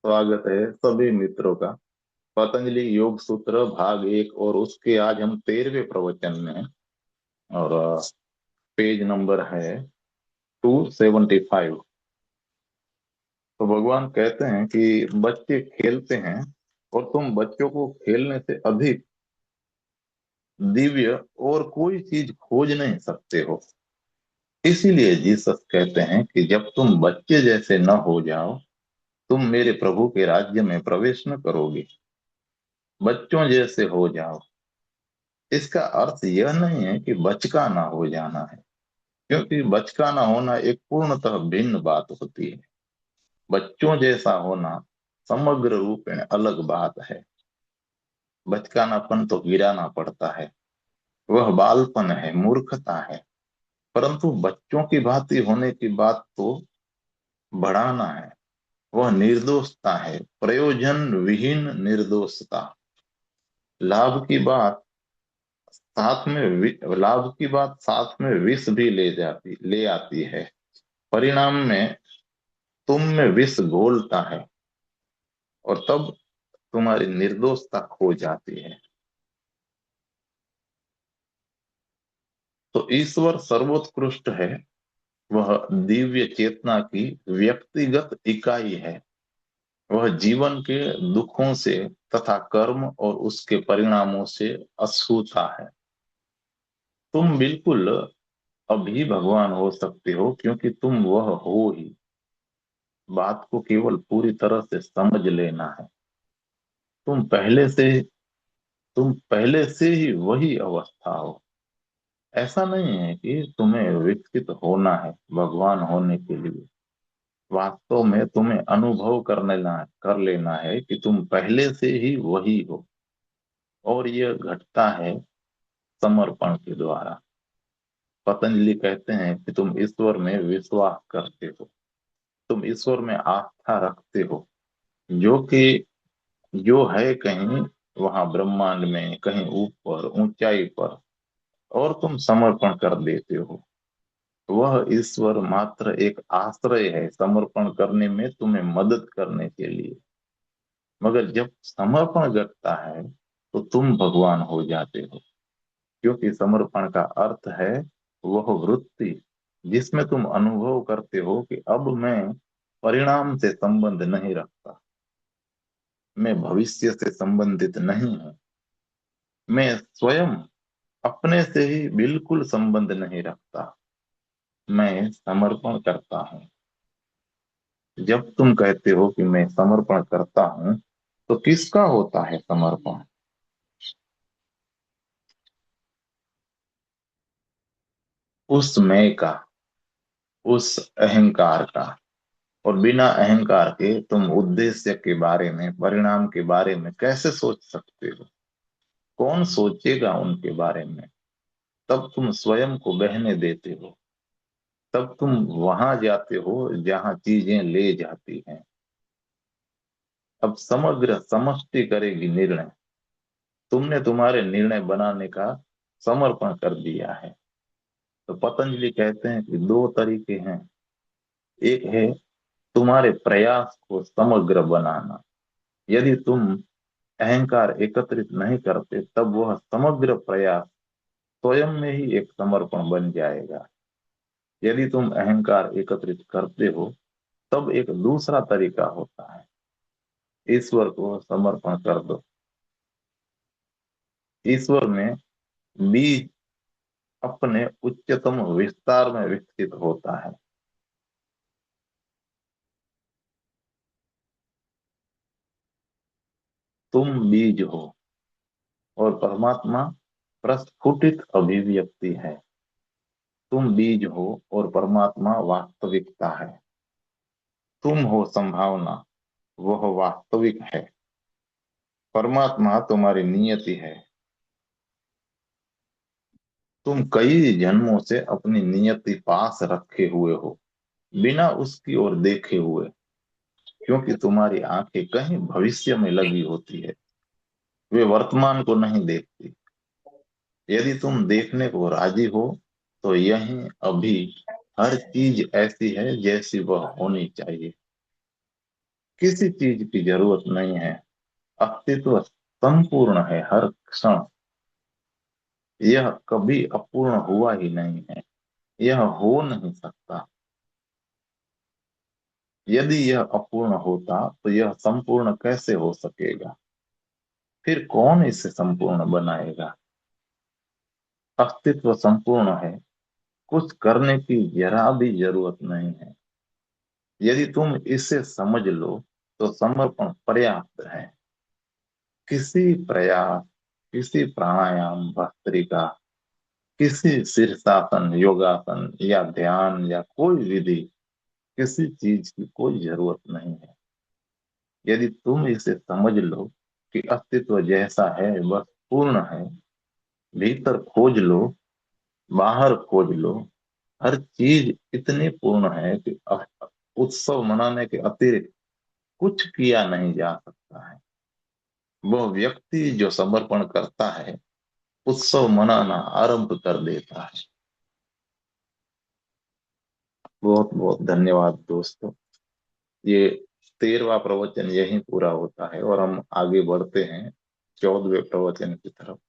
स्वागत है सभी मित्रों का पतंजलि योग सूत्र भाग एक और उसके आज हम 13वें प्रवचन में हैं। और पेज नंबर है 275। तो भगवान कहते हैं कि बच्चे खेलते हैं और तुम बच्चों को खेलने से अधिक दिव्य और कोई चीज खोज नहीं सकते हो। इसीलिए जीसस कहते हैं कि जब तुम बच्चे जैसे न हो जाओ तुम मेरे प्रभु के राज्य में प्रवेश न करोगे। बच्चों जैसे हो जाओ, इसका अर्थ यह नहीं है कि बचकाना हो जाना है, क्योंकि बचकाना होना एक पूर्णतः भिन्न बात होती है। बच्चों जैसा होना समग्र रूप में अलग बात है। बचकानापन तो गिराना पड़ता है, वह बालपन है, मूर्खता है। परंतु बच्चों की भांति होने की बात तो बढ़ाना है। वह निर्दोषता है, प्रयोजन विहीन निर्दोषता। लाभ की बात लाभ की बात साथ में विष भी ले आती है। परिणाम में तुम में विष घोलता है और तब तुम्हारी निर्दोषता खो जाती है। तो ईश्वर सर्वोत्कृष्ट है। वह दिव्य चेतना की व्यक्तिगत इकाई है। वह जीवन के दुखों से तथा कर्म और उसके परिणामों से अछूता है। तुम बिल्कुल अभी भगवान हो सकते हो, क्योंकि तुम वह हो ही। बात को केवल पूरी तरह से समझ लेना है। तुम पहले से तुम पहले से ही वही अवस्था हो। ऐसा नहीं है कि तुम्हें विकसित होना है भगवान होने के लिए। वास्तव में तुम्हें अनुभव कर लेना है कि तुम पहले से ही वही हो। और यह घटता है समर्पण के द्वारा। पतंजलि कहते हैं कि तुम ईश्वर में विश्वास करते हो, तुम ईश्वर में आस्था रखते हो, जो कि जो है कहीं वहां ब्रह्मांड में, कहीं ऊपर ऊंचाई पर, और तुम समर्पण कर देते हो। वह ईश्वर मात्र एक आश्रय है समर्पण करने में, तुम्हें मदद करने के लिए। मगर जब समर्पण घटता है तो तुम भगवान हो जाते हो, क्योंकि समर्पण का अर्थ है वह वृत्ति जिसमें तुम अनुभव करते हो कि अब मैं परिणाम से संबंध नहीं रखता, मैं भविष्य से संबंधित नहीं हूं, मैं स्वयं अपने से ही बिल्कुल संबंध नहीं रखता, मैं समर्पण करता हूँ। जब तुम कहते हो कि मैं समर्पण करता हूँ, तो किसका होता है समर्पण? उस मैं का, उस अहंकार का। और बिना अहंकार के तुम उद्देश्य के बारे में, परिणाम के बारे में कैसे सोच सकते हो? कौन सोचेगा उनके बारे में? तब तुम स्वयं को बहने देते हो। तब तुम वहां जाते हो जहां चीजें ले जाती हैं। अब समग्र समष्टि करेगी निर्णय। तुमने तुम्हारे निर्णय बनाने का समर्पण कर दिया है। तो पतंजलि कहते हैं कि दो तरीके हैं। एक है तुम्हारे प्रयास को समग्र बनाना। यदि तुम अहंकार एकत्रित नहीं करते, तब वह समग्र प्रयास स्वयं में ही एक समर्पण बन जाएगा। यदि तुम अहंकार एकत्रित करते हो, तब एक दूसरा तरीका होता है, ईश्वर को समर्पण कर दो। ईश्वर में बीज अपने उच्चतम विस्तार में विकसित होता है। तुम बीज हो और परमात्मा प्रस्फुटित अभिव्यक्ति है। तुम बीज हो और परमात्मा वास्तविकता है। तुम हो संभावना, वह वास्तविक है। परमात्मा तुम्हारी नियति है। तुम कई जन्मों से अपनी नियति पास रखे हुए हो, बिना उसकी ओर देखे हुए, क्योंकि तुम्हारी आंखें कहीं भविष्य में लगी होती है, वे वर्तमान को नहीं देखती। यदि तुम देखने को राजी हो, तो यही अभी हर चीज ऐसी है जैसी वह होनी चाहिए। किसी चीज की जरूरत नहीं है। अस्तित्व संपूर्ण है हर क्षण। यह कभी अपूर्ण हुआ ही नहीं है। यह हो नहीं सकता। यदि यह अपूर्ण होता तो यह संपूर्ण कैसे हो सकेगा? फिर कौन इसे संपूर्ण बनाएगा? अस्तित्व संपूर्ण है। कुछ करने की जरा भी जरूरत नहीं है। यदि तुम इसे समझ लो तो समर्पण पर्याप्त है। किसी प्रयास, किसी प्राणायाम, भस्त्रिका, किसी शीर्षासन, योगासन या ध्यान या कोई विधि, किसी चीज की कोई जरूरत नहीं है। यदि तुम इसे समझ लो कि अस्तित्व जैसा है बस पूर्ण है, भीतर खोज लो, बाहर खोज लो, हर चीज इतनी पूर्ण है कि उत्सव मनाने के अतिरिक्त कुछ किया नहीं जा सकता है। वह व्यक्ति जो समर्पण करता है उत्सव मनाना आरंभ कर देता है। बहुत बहुत धन्यवाद दोस्तों। ये 13वां प्रवचन यहीं पूरा होता है और हम आगे बढ़ते हैं 14वें प्रवचन की तरफ।